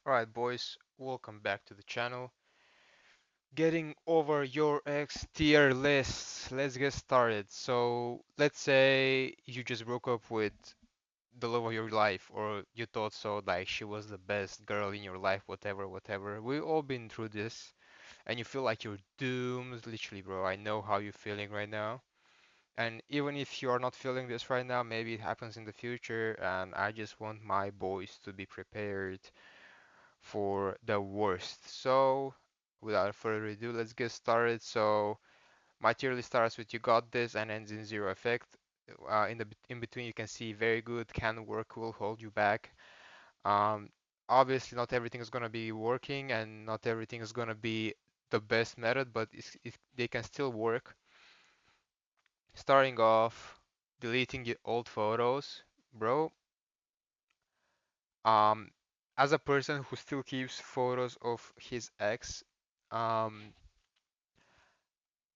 Alright, boys, welcome back to the channel. Getting over your ex tier list. Let's get started. So, let's say you just broke up with the love of your life, or you thought so, like she was the best girl in your life, whatever, whatever. We've all been through this, and you feel like you're doomed, literally, bro. I know how you're feeling right now. And even if you are not feeling this right now, maybe it happens in the future, and I just want my boys to be prepared for the worst. So, without further ado, let's get started. So, my tier list starts with you got this and ends in zero effect. In between, you can see very good, can work, will hold you back. Um, Obviously, not everything is gonna be working, and not everything is gonna be the best method, but they can still work. Starting off, deleting your old photos, bro. Um, as a person who still keeps photos of his ex, um,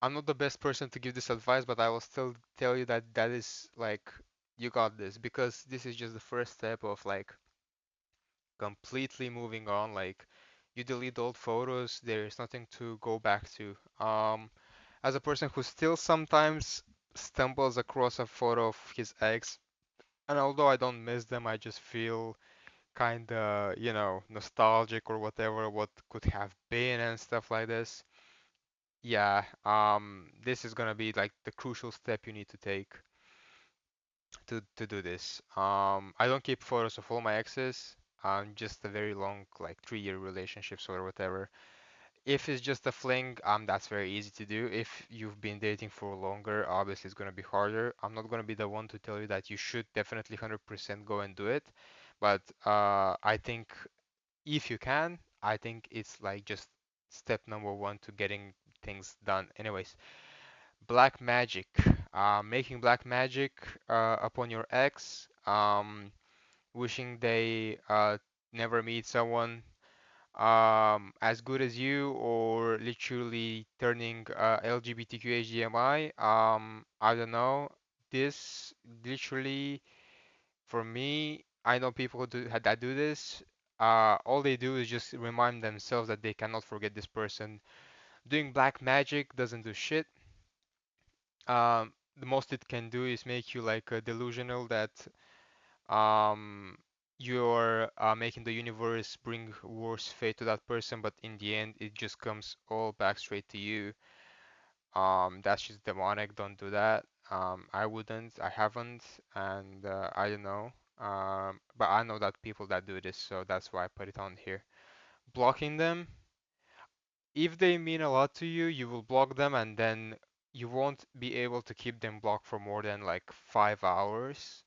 I'm not the best person to give this advice, but I will still tell you that that is like you got this because this is just the first step of like completely moving on. Like you delete old photos, there's nothing to go back to. As a person who still sometimes stumbles across a photo of his ex, and although I don't miss them, I just feel kinda, nostalgic or whatever, what could have been and stuff like this. Yeah, this is gonna be like the crucial step you need to take to do this. I don't keep photos of all my exes. Just a very long, like 3 year relationships or whatever. If it's just a fling, that's very easy to do. If you've been dating for longer, obviously it's gonna be harder. I'm not gonna be the one to tell you that you should definitely 100% go and do it, but I think if you can, I think it's like just step number one to getting things done. Anyways. Black magic. Making black magic upon your ex. Wishing they never meet someone as good as you, or literally turning LGBTQ HDMI. I don't know. This literally, for me, I know people that do this. All they do is just remind themselves that they cannot forget this person. Doing black magic doesn't do shit. The most it can do is make you like delusional that um, you're making the universe bring worse fate to that person, but in the end, it just comes all back straight to you. That's just demonic. Don't do that. I wouldn't. I haven't, and I don't know. But I know that people that do this, so that's why I put it on here. Blocking them. If they mean a lot to you, you will block them, and then you won't be able to keep them blocked for more than like 5 hours.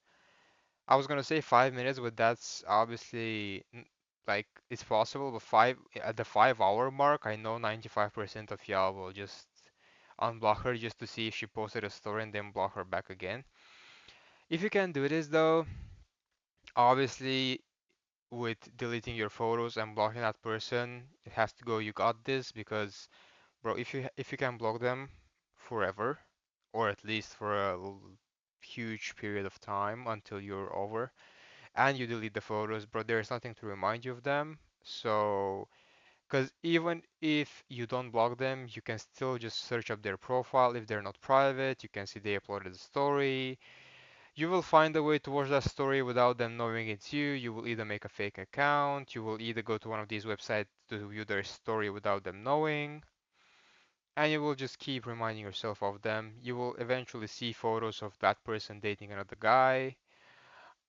I was gonna say 5 minutes, but that's obviously like it's possible. But at the 5 hour mark, I know 95% of y'all will just unblock her just to see if she posted a story and then block her back again. If you can do this though, obviously with deleting your photos and blocking that person, it has to go. You got this because, bro, if you can block them forever, or at least for a huge period of time until you're over, and you delete the photos, bro, there's nothing to remind you of them. So, because even if you don't block them, you can still just search up their profile. If they're not private, you can see they uploaded a story. You will find a way to watch that story without them knowing it's you. You will either make a fake account, you will either go to one of these websites to view their story without them knowing, and you will just keep reminding yourself of them. You will eventually see photos of that person dating another guy.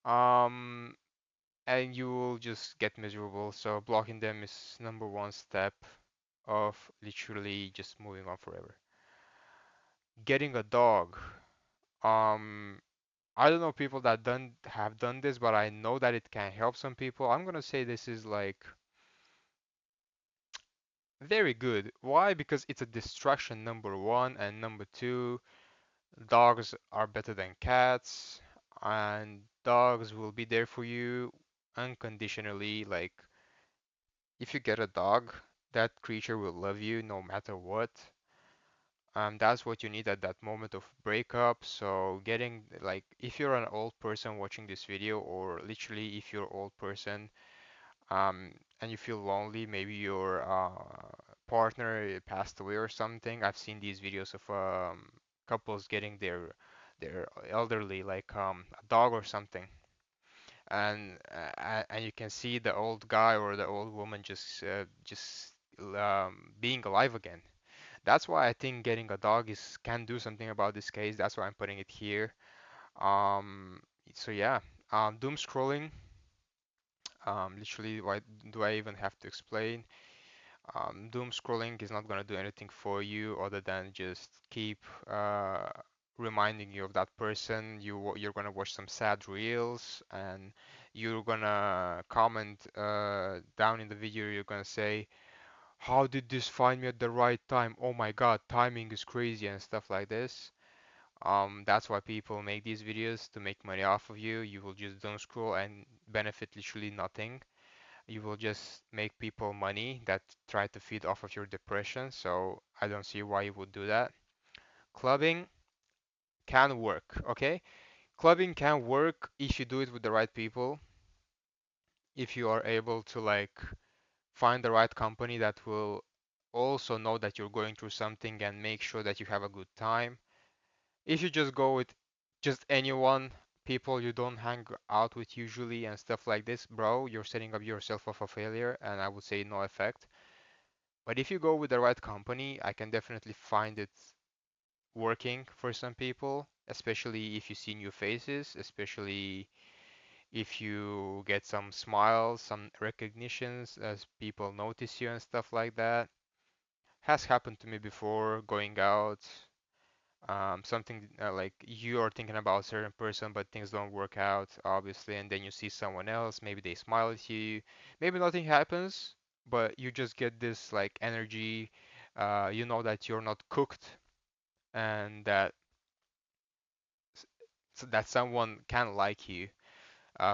Um, and you will just get miserable. So blocking them is number one step of literally just moving on forever. Getting a dog. Um, I don't know people that done have done this, but I know that it can help some people. I'm gonna say this is like very good. Why? Because it's a distraction, number one, and number two, dogs are better than cats, and dogs will be there for you unconditionally. Like if you get a dog, that creature will love you no matter what. That's what you need at that moment of breakup. So getting like if you're an old person watching this video, or literally if you're an old person, and you feel lonely, maybe your partner passed away or something. I've seen these videos of couples getting their elderly, like a dog or something, and you can see the old guy or the old woman just being alive again. That's why I think getting a dog is can do something about this case. That's why I'm putting it here. Um, so yeah, doom scrolling. Literally, why do I even have to explain? Doom scrolling is not gonna do anything for you other than just keep uh, reminding you of that person. You're gonna watch some sad reels and you're gonna comment down in the video. You're gonna say, "How did this find me at the right time? Oh my God, timing is crazy," and stuff like this. That's why people make these videos to make money off of you. You will just doom scroll and benefit literally nothing. You will just make people money that try to feed off of your depression. So I don't see why you would do that. Clubbing can work, okay? Clubbing can work if you do it with the right people. If you are able to like find the right company that will also know that you're going through something and make sure that you have a good time. If you just go with just anyone, people you don't hang out with usually and stuff like this, bro, you're setting up yourself up for failure and I would say no effect. But if you go with the right company, I can definitely find it working for some people, especially if you see new faces, especially if you get some smiles, some recognitions as people notice you and stuff like that. Has happened to me before going out. Something like you are thinking about a certain person, but things don't work out, obviously, and then you see someone else, maybe they smile at you, maybe nothing happens, but you just get this like energy. You know that you're not cooked, and that someone can like you.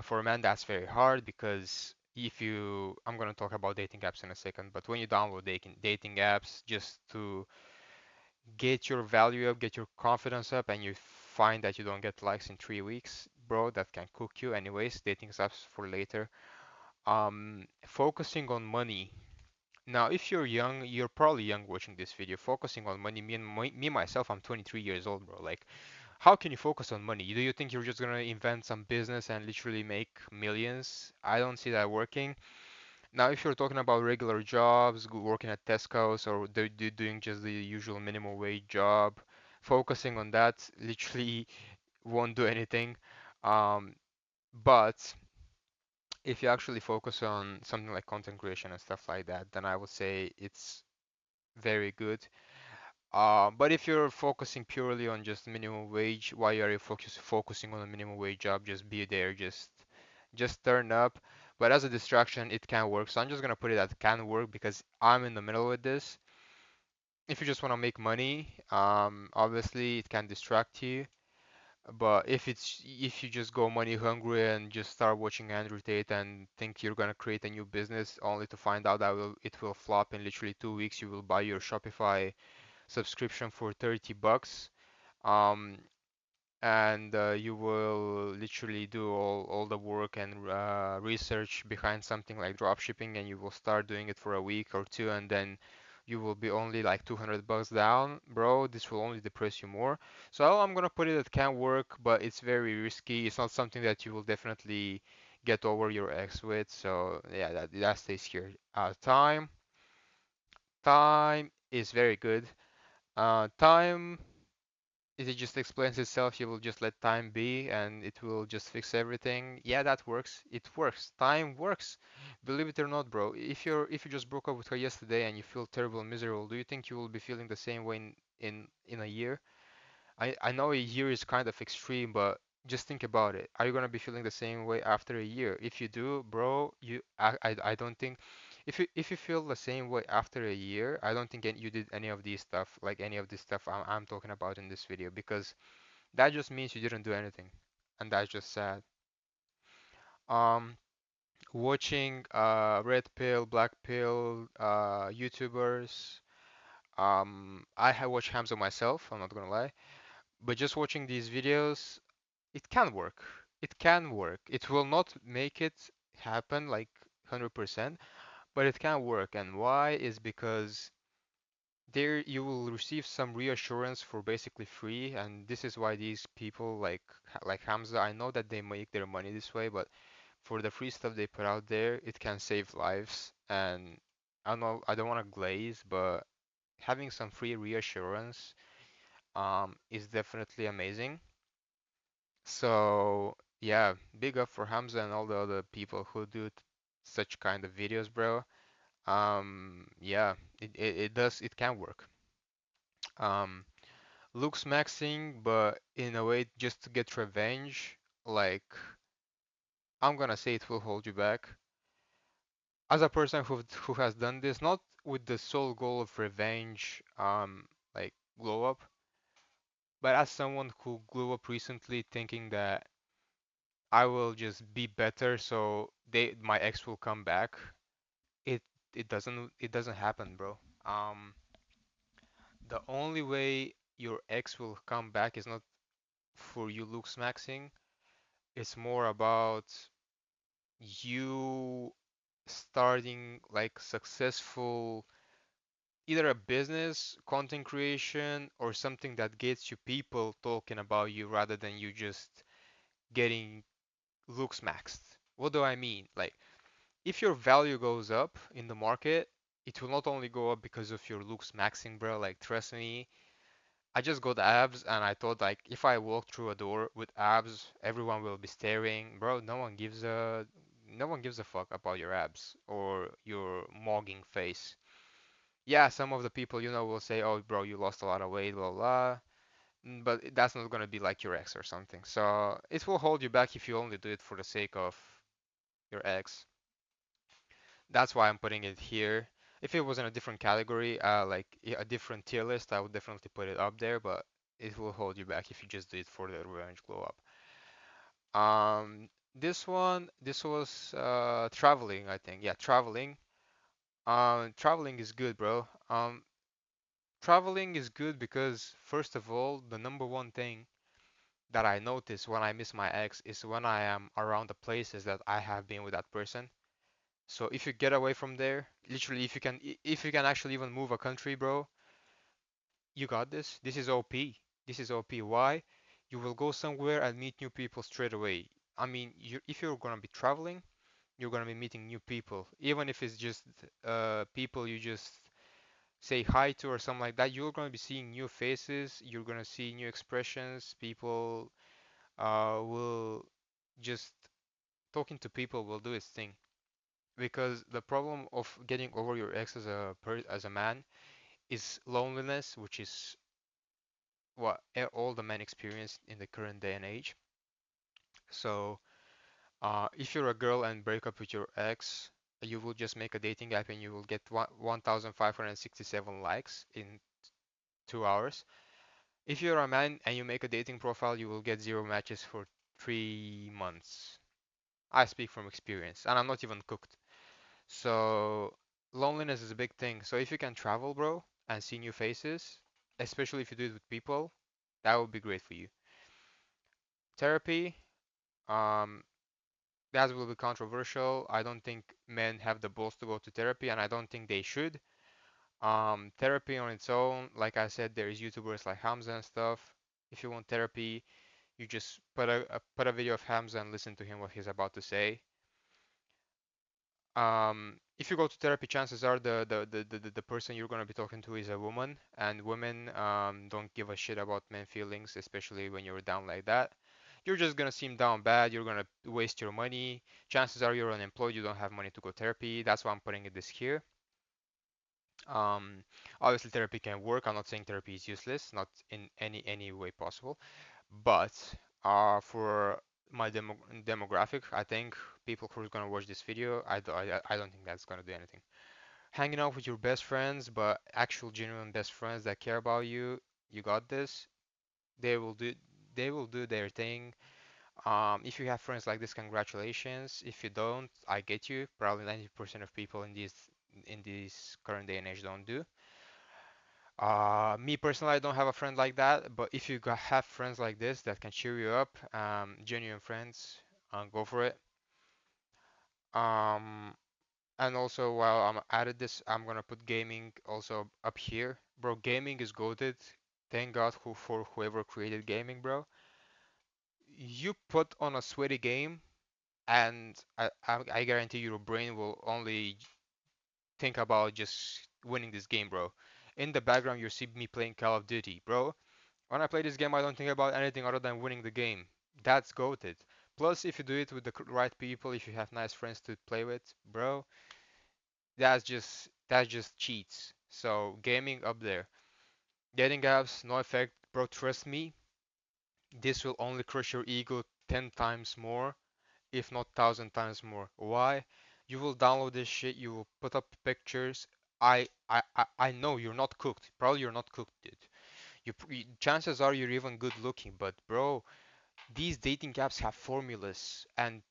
For a man, that's very hard because if you, I'm gonna talk about dating apps in a second, but when you download dating apps just to get your value up, get your confidence up, and you find that you don't get likes in 3 weeks, bro, that can cook you. Anyways, dating apps for later. Focusing on money. Now, if you're young, you're probably young watching this video. Focusing on money, me myself, I'm 23 years old, bro. Like, how can you focus on money? Do you think you're just gonna invent some business and literally make millions? I don't see that working. Now, if you're talking about regular jobs, working at Tesco's or doing just the usual minimum wage job, focusing on that literally won't do anything. Um, but if you actually focus on something like content creation and stuff like that, then I would say it's very good. But if you're focusing purely on just minimum wage, why are you focusing on a minimum wage job? Just be there, just turn up. But as a distraction, it can work. So I'm just gonna put it at can work because I'm in the middle with this. If you just want to make money, obviously it can distract you. But if you just go money hungry and just start watching Andrew Tate and think you're gonna create a new business only to find out that it will flop in literally 2 weeks, you will buy your Shopify subscription for 30 bucks. Um, and you will literally do all the work and research behind something like dropshipping, and you will start doing it for a week or two, and then you will be only like 200 bucks down, bro. This will only depress you more. So I'm gonna put it, it can work, but it's very risky. It's not something that you will definitely get over your ex with. So yeah, that stays here. Time is very good. Time it just explains itself. You will just let time be and it will just fix everything. Yeah, that works. It works. Time works. Believe it or not, bro. If you just broke up with her yesterday and you feel terrible and miserable, do you think you will be feeling the same way in a year? I know a year is kind of extreme, but just think about it. Are you gonna be feeling the same way after a year? If you do, bro, I don't think if you feel the same way after a year, I don't think you did any of these stuff, like any of this stuff I'm talking about in this video, because that just means you didn't do anything, and that's just sad. Um, Watching red pill, black pill YouTubers. I have watched Hamza myself. I'm not gonna lie, but just watching these videos, it can work. It can work. It will not make it happen like 100%, but it can work. And why is because there you will receive some reassurance for basically free, and this is why these people like Hamza, I know that they make their money this way, but for the free stuff they put out there, it can save lives. And I don't know, I don't want to glaze, but having some free reassurance is definitely amazing. So yeah, big up for Hamza and all the other people who do such kind of videos, bro. Yeah, it can work. Um, looks maxing, but in a way just to get revenge. Like I'm gonna say it will hold you back. As a person who has done this, not with the sole goal of revenge, like glow up, but as someone who grew up recently thinking that I will just be better so my ex will come back. It it doesn't happen, bro. Um, the only way your ex will come back is not for you looks maxing. It's more about you starting like successful either a business, content creation, or something that gets you people talking about you rather than you just getting looks maxed. What do I mean? Like, if your value goes up in the market, it will not only go up because of your looks maxing, bro. Like, trust me, I just got abs and I thought like if I walk through a door with abs, everyone will be staring. Bro, no one gives a fuck about your abs or your mogging face. Yeah, some of the people will say, "Oh, bro, you lost a lot of weight, blah blah." But that's not gonna be like your ex or something. So it will hold you back if you only do it for the sake of your ex. That's why I'm putting it here. If it was in a different category, like a different tier list, I would definitely put it up there, but it will hold you back if you just do it for the revenge glow up. This was traveling, I think. Yeah, traveling. Traveling is good, bro. Traveling is good because first of all, the number one thing that I notice when I miss my ex is when I am around the places that I have been with that person. So if you get away from there, literally, if you can actually even move a country, bro, you got this. This is OP. This is OP. Why? You will go somewhere and meet new people straight away. I mean, if you're gonna be traveling, you're gonna be meeting new people, even if it's just people you just say hi to or something like that. You're gonna be seeing new faces. You're gonna see new expressions. People will just talking to people will do its thing. Because the problem of getting over your ex as a man is loneliness, which is what all the men experience in the current day and age. So, if you're a girl and break up with your ex, you will just make a dating app and you will get 1,567 likes in 2 hours. If you're a man and you make a dating profile, you will get zero matches for 3 months. I speak from experience, and I'm not even cooked. So loneliness is a big thing. So if you can travel, bro, and see new faces, especially if you do it with people, that would be great for you. Therapy, um, that will be controversial. I don't think men have the balls to go to therapy, and I don't think they should. Therapy on its own, like I said, there is YouTubers like Hamza and stuff. If you want therapy, you just put a video of Hamza and listen to him what he's about to say. If you go to therapy, chances are the person you're gonna be talking to is a woman, and women don't give a shit about men feelings, especially when you're down like that. You're just gonna seem down bad. You're gonna waste your money. Chances are you're unemployed. You don't have money to go therapy. That's why I'm putting it this here. Um, obviously therapy can work. I'm not saying therapy is useless, not in any way possible. But for my demographic, I think people who are gonna watch this video, I don't think that's gonna do anything. Hanging out with your best friends, but actual genuine best friends that care about you, you got this. They will do they will do their thing. If you have friends like this, congratulations. If you don't, I get you. Probably 90% of people in this current day and age don't do. Me personally, I don't have a friend like that, but if you have friends like this that can cheer you up, genuine friends, go for it. Um, And also, while I'm added this, I'm gonna put gaming also up here, bro. Gaming is goated. Thank God for whoever created gaming, bro. You put on a sweaty game, and I guarantee your brain will only think about just winning this game, bro. In the background, you see me playing Call of Duty, bro. When I play this game, I don't think about anything other than winning the game. That's goated. Plus, if you do it with the right people, if you have nice friends to play with, bro, that's just cheats. So gaming up there. Dating apps, no effect, bro. Trust me, this will only crush your ego 10 times more, if not 1,000 times more. Why? You will download this shit. You will put up pictures. I know you're not cooked. Probably you're not cooked, dude. Chances are you're even good looking, but bro, these dating apps have formulas, and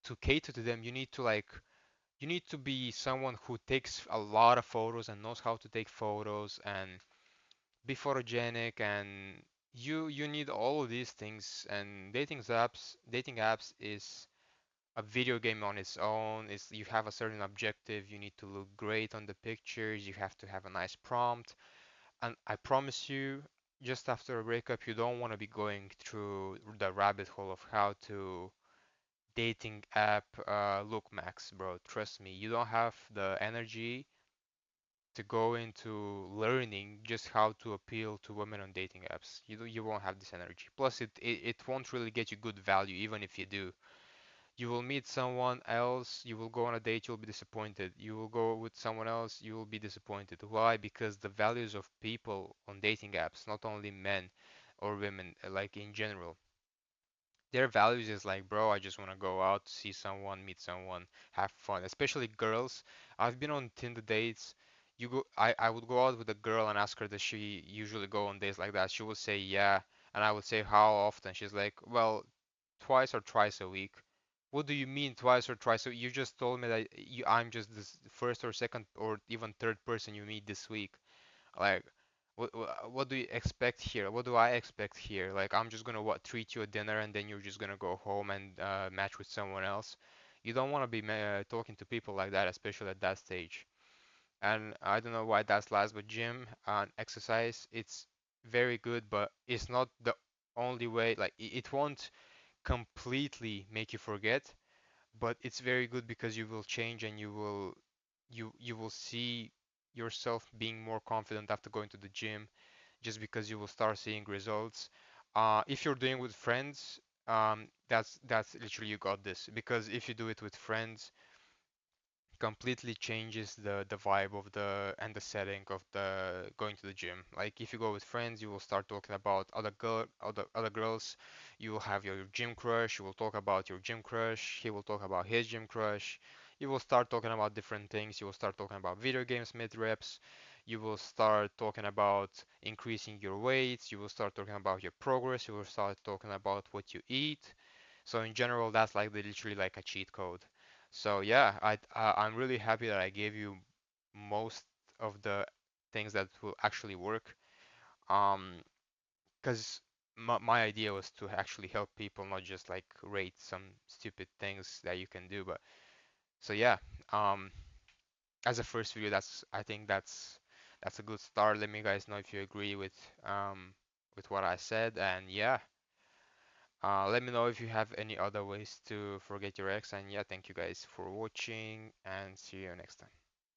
to cater to them, you need to be someone who takes a lot of photos and knows how to take photos and be photogenic, and you need all of these things. And dating apps is a video game on its own. Is you have a certain objective. You need to look great on the pictures. You have to have a nice prompt. And I promise you, just after a breakup, you don't want to be going through the rabbit hole of how to dating app look max, bro. Trust me, you don't have the energy to go into learning just how to appeal to women on dating apps. You won't have this energy. Plus, it won't really get you good value, even if you do. You will meet someone else, you will go on a date, you'll be disappointed. You will go with someone else, you will be disappointed. Why? Because the values of people on dating apps, not only men or women, like in general, their values is like, bro, I just want to go out, see someone, meet someone, have fun. Especially girls. I've been on Tinder dates. I would go out with a girl and ask her does she usually go on dates like that. She would say yeah, and I would say how often. She's like, well, twice or thrice a week. What do you mean twice or thrice? So you just told me that I'm just the first or second or even third person you meet this week. Like, what do you expect here? What do I expect here? Like, I'm just gonna treat you a dinner and then you're just gonna go home and match with someone else. You don't want to be talking to people like that, especially at that stage. And I don't know why that's last, but gym and exercise, it's very good, but it's not the only way. Like, it won't completely make you forget, but it's very good because you will change and you will see yourself being more confident after going to the gym just because you will start seeing results. If you're doing with friends, that's literally you got this, because if you do it with friends, completely changes the vibe of the and the setting of the going to the gym. Like if you go with friends, you will start talking about other girls. You will have your gym crush. You will talk about your gym crush. He will talk about his gym crush. You will start talking about different things. You will start talking about video games mid reps. You will start talking about increasing your weights. You will start talking about your progress. You will start talking about what you eat. So in general, that's like literally like a cheat code. So yeah, I'm really happy that I gave you most of the things that will actually work. Because my idea was to actually help people, not just like rate some stupid things that you can do. But so yeah, um, as a first video, I think that's a good start. Let me guys know if you agree with what I said, and yeah, let me know if you have any other ways to forget your ex. And yeah, thank you guys for watching and see you next time.